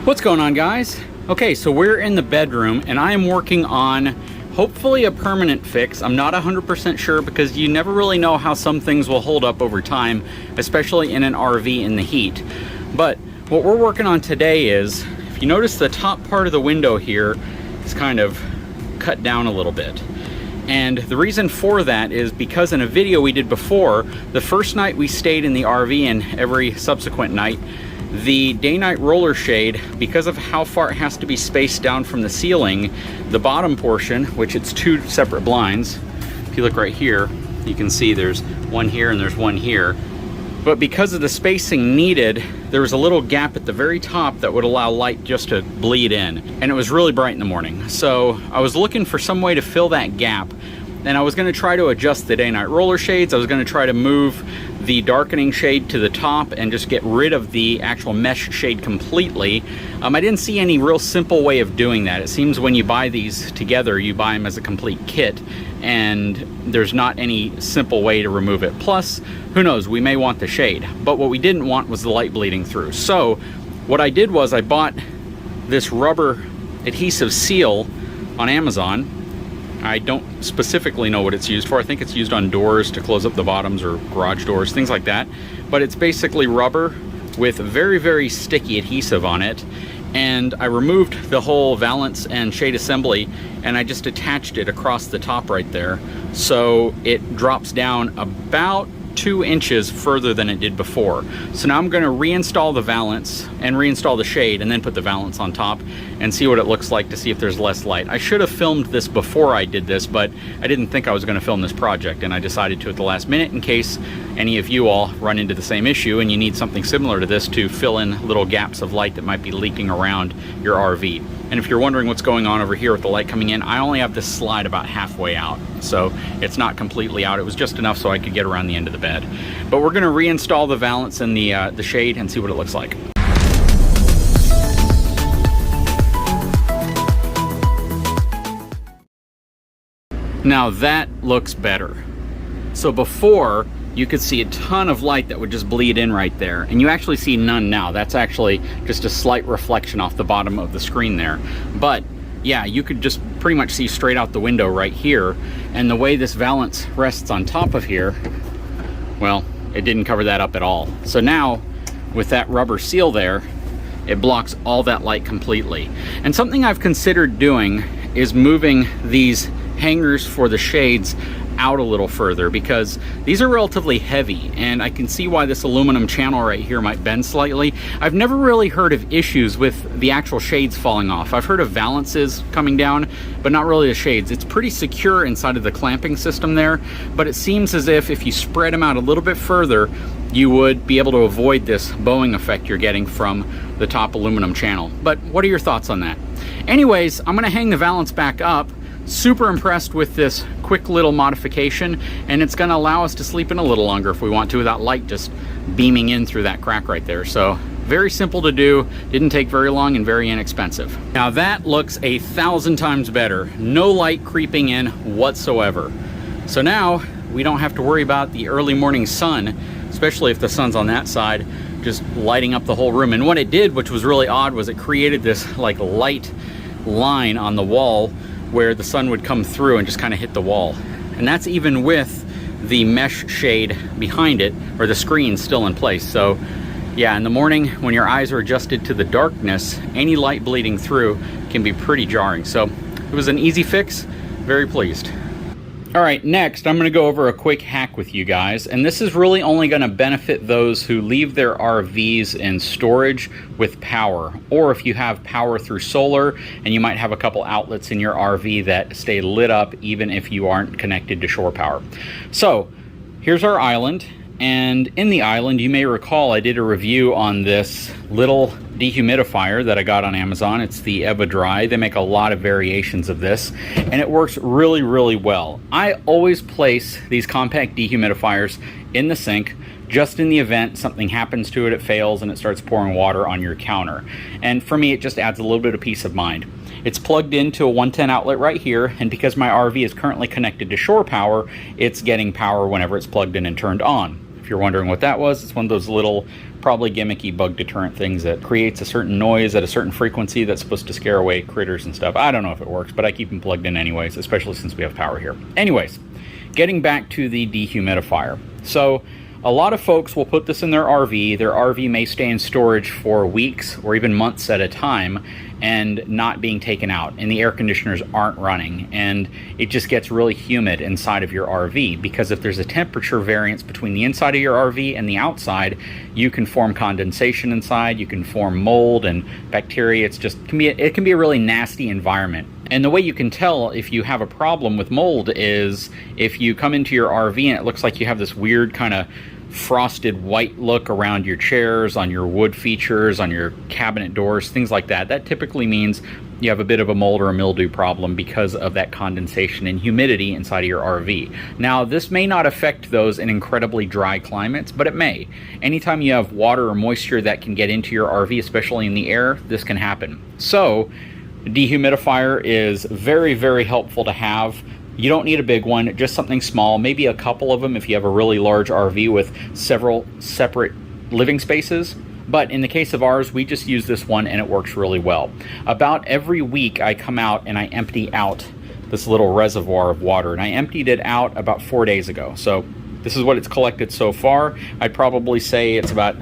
What's going on, guys? Okay, so we're in the bedroom and I am working on hopefully a permanent fix. I'm not 100% sure because you never really know how some things will hold up over time, especially in an RV in the heat. But what we're working on today is, if you notice, the top part of the window here is kind of cut down a little bit. And the reason for that is because in a video we did before, the first night we stayed in the RV and every subsequent night, the day-night roller shade, because of how far it has to be spaced down from the ceiling, the bottom portion, which it's two separate blinds, if you look right here, you can see there's one here and there's one here. But because of the spacing needed, there was a little gap at the very top that would allow light just to bleed in. And it was really bright in the morning. So I was looking for some way to fill that gap. And I was going to try to adjust the day-night roller shades. I was going to try to move the darkening shade to the top and just get rid of the actual mesh shade completely. I didn't see any real simple way of doing that. It seems when you buy these together, you buy them as a complete kit, and there's not any simple way to remove it. Plus, who knows, we may want the shade. But what we didn't want was the light bleeding through. So what I did was I bought this rubber adhesive seal on Amazon. I don't specifically know what it's used for. I think it's used on doors to close up the bottoms or garage doors, things like that. But it's basically rubber with very, very sticky adhesive on it. And I removed the whole valance and shade assembly and I just attached it across the top right there. So it drops down about 2 inches further than it did before. So now I'm going to reinstall the valance and reinstall the shade and then put the valance on top and see what it looks like to see if there's less light. I should have filmed this before I did this, but I didn't think I was going to film this project, and I decided to at the last minute in case any of you all run into the same issue and you need something similar to this to fill in little gaps of light that might be leaking around your RV. And if you're wondering what's going on over here with the light coming in, I only have this slide about halfway out. So it's not completely out. It was just enough so I could get around the end of the bed. But we're going to reinstall the valance and the shade and see what it looks like. Now that looks better. So before, you could see a ton of light that would just bleed in right there, and you actually see none now. That's actually just a slight reflection off the bottom of the screen there. But yeah, you could just pretty much see straight out the window right here, and the way this valance rests on top of here, well, it didn't cover that up at all. So now with that rubber seal there, it blocks all that light completely. And something I've considered doing is moving these hangers for the shades out a little further, because these are relatively heavy and I can see why this aluminum channel right here might bend slightly. I've never really heard of issues with the actual shades falling off. I've heard of valances coming down, but not really the shades. It's pretty secure inside of the clamping system there, but it seems as if you spread them out a little bit further, you would be able to avoid this bowing effect you're getting from the top aluminum channel. But what are your thoughts on that? Anyways, I'm gonna hang the valance back up. Super impressed with this quick little modification, and it's going to allow us to sleep in a little longer if we want to without light just beaming in through that crack right there. So very simple to do, didn't take very long, and very inexpensive. Now that looks 1,000 times better. No light creeping in whatsoever. So now we don't have to worry about the early morning sun, especially if the sun's on that side, just lighting up the whole room. And what it did, which was really odd, was it created this like light line on the wall where the sun would come through and just kind of hit the wall. And that's even with the mesh shade behind it, or the screen still in place. So yeah, in the morning when your eyes are adjusted to the darkness, any light bleeding through can be pretty jarring. So it was an easy fix, very pleased. All right, next I'm gonna go over a quick hack with you guys, and this is really only gonna benefit those who leave their RVs in storage with power, or if you have power through solar and you might have a couple outlets in your RV that stay lit up even if you aren't connected to shore power. So here's our island, and in the island, you may recall I did a review on this little dehumidifier that I got on Amazon. It's the EvaDry. They make a lot of variations of this, and it works really, really well. I always place these compact dehumidifiers in the sink just in the event something happens to it, it fails, and it starts pouring water on your counter. And for me, it just adds a little bit of peace of mind. It's plugged into a 110 outlet right here, and because my RV is currently connected to shore power, it's getting power whenever it's plugged in and turned on. If you're wondering what that was, it's one of those little, probably gimmicky bug deterrent things that creates a certain noise at a certain frequency that's supposed to scare away critters and stuff. I don't know if it works, but I keep them plugged in anyways, especially since we have power here. Anyways, getting back to the dehumidifier. So a lot of folks will put this in their RV. Their RV may stay in storage for weeks or even months at a time and not being taken out, and the air conditioners aren't running, and it just gets really humid inside of your RV, because if there's a temperature variance between the inside of your RV and the outside, you can form condensation inside, you can form mold and bacteria. It can be a really nasty environment. And the way you can tell if you have a problem with mold is if you come into your RV and it looks like you have this weird kind of frosted white look around your chairs, on your wood features, on your cabinet doors, things like that. That typically means you have a bit of a mold or a mildew problem because of that condensation and humidity inside of your RV. Now, this may not affect those in incredibly dry climates, but it may. Anytime you have water or moisture that can get into your RV, especially in the air, this can happen. So, dehumidifier is very, very helpful to have. You don't need a big one, just something small, maybe a couple of them if you have a really large RV with several separate living spaces. But in the case of ours, we just use this one and it works really well. About every week I come out and I empty out this little reservoir of water, and I emptied it out about 4 days ago. So this is what it's collected so far. I'd probably say it's about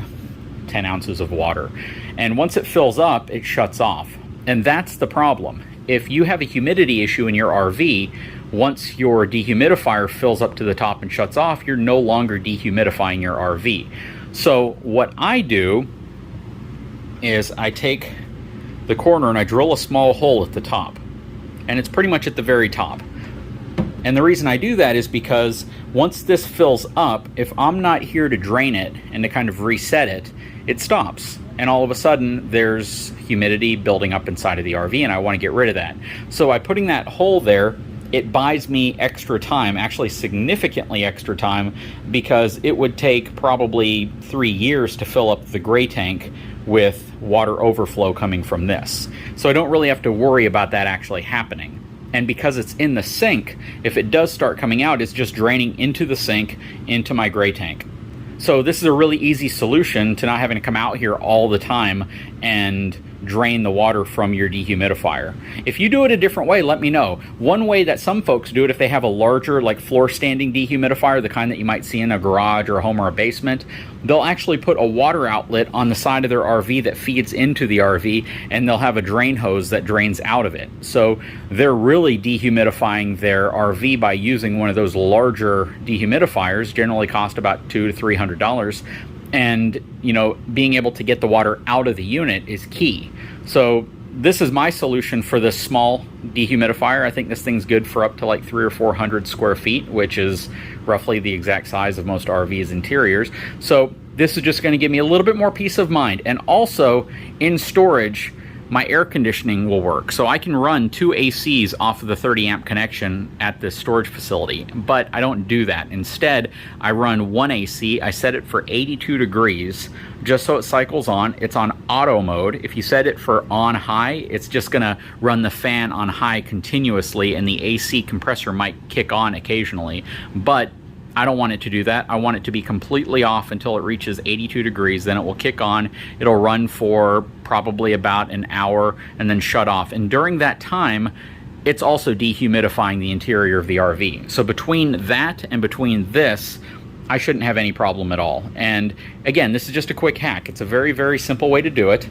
10 ounces of water. And once it fills up, it shuts off. And that's the problem. If you have a humidity issue in your RV, once your dehumidifier fills up to the top and shuts off, you're no longer dehumidifying your RV. So what I do is I take the corner and I drill a small hole at the top. And it's pretty much at the very top. And the reason I do that is because once this fills up, if I'm not here to drain it and to kind of reset it, it stops. And all of a sudden there's humidity building up inside of the RV and I want to get rid of that. So by putting that hole there, it buys me extra time, actually significantly extra time, because it would take probably 3 years to fill up the gray tank with water overflow coming from this. So I don't really have to worry about that actually happening. And because it's in the sink, if it does start coming out, it's just draining into the sink, into my gray tank. So this is a really easy solution to not having to come out here all the time and drain the water from your dehumidifier. If you do it a different way, let me know. One way that some folks do it, if they have a larger, like floor standing dehumidifier, the kind that you might see in a garage or a home or a basement, they'll actually put a water outlet on the side of their RV that feeds into the RV, and they'll have a drain hose that drains out of it. So they're really dehumidifying their RV by using one of those larger dehumidifiers. Generally cost about $200 to $300. And, you know, being able to get the water out of the unit is key. So this is my solution for this small dehumidifier. I think this thing's good for up to like 300 or 400 square feet, which is roughly the exact size of most RVs' interiors. So this is just going to give me a little bit more peace of mind. And also, in storage, my air conditioning will work. So I can run 2 ACs off of the 30 amp connection at this storage facility, but I don't do that. Instead, I run 1 AC, I set it for 82 degrees, just so it cycles on. It's on auto mode. If you set it for on high, it's just gonna run the fan on high continuously, and the AC compressor might kick on occasionally, but I don't want it to do that. I want it to be completely off until it reaches 82 degrees. Then it will kick on. It'll run for probably about an hour and then shut off. And during that time, it's also dehumidifying the interior of the RV. So between that and between this, I shouldn't have any problem at all. And again, this is just a quick hack. It's a very, very simple way to do it.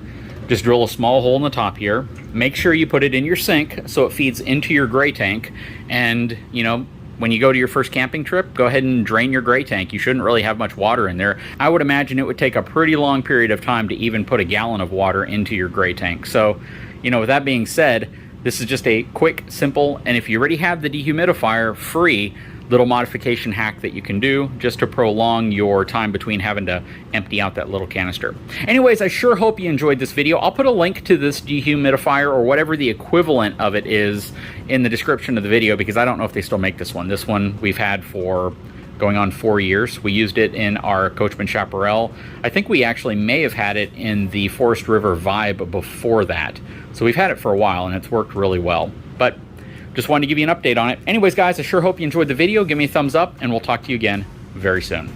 Just drill a small hole in the top here. Make sure you put it in your sink so it feeds into your gray tank. And, you know, when you go to your first camping trip, go ahead and drain your gray tank. You shouldn't really have much water in there. I would imagine it would take a pretty long period of time to even put a gallon of water into your gray tank. So, you know, with that being said, this is just a quick, simple, and if you already have the dehumidifier, free little modification hack that you can do just to prolong your time between having to empty out that little canister. Anyways, I sure hope you enjoyed this video. I'll put a link to this dehumidifier or whatever the equivalent of it is in the description of the video, because I don't know if they still make this one. This one we've had for going on 4 years. We used it in our Coachman Chaparral. I think we actually may have had it in the Forest River Vibe before that. So we've had it for a while and it's worked really well. But just wanted to give you an update on it. Anyways, guys, I sure hope you enjoyed the video. Give me a thumbs up and we'll talk to you again very soon.